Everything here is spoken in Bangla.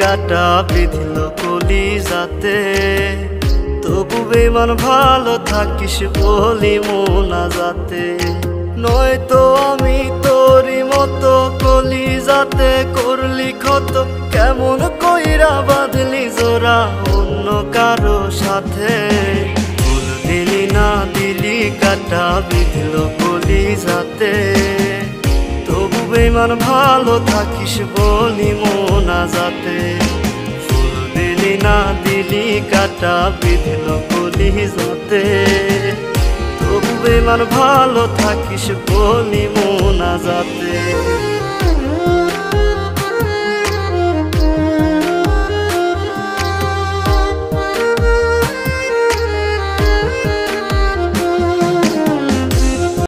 কাটা বিঁধল কলিজাতে, তবু বেমান ভালো থাকিস বলি মোনাজাতে। নয়তো আমি তোরই মতো কলিজাতে করলি ক্ষত, কেমন কইরা বাঁধলি জোড়া অন্য কারো সাথে। ফুল দিলি না দিলি কাটা বিঁধল কলিজাতে, তবু বেমান ভালো থাকিস বলি মোনাজাতে। ফুল দিলি না দিলি কাটা বিঁধল কলিজাতে, তবু বেমান ভালো থাকিস বলি মোনাজাতে।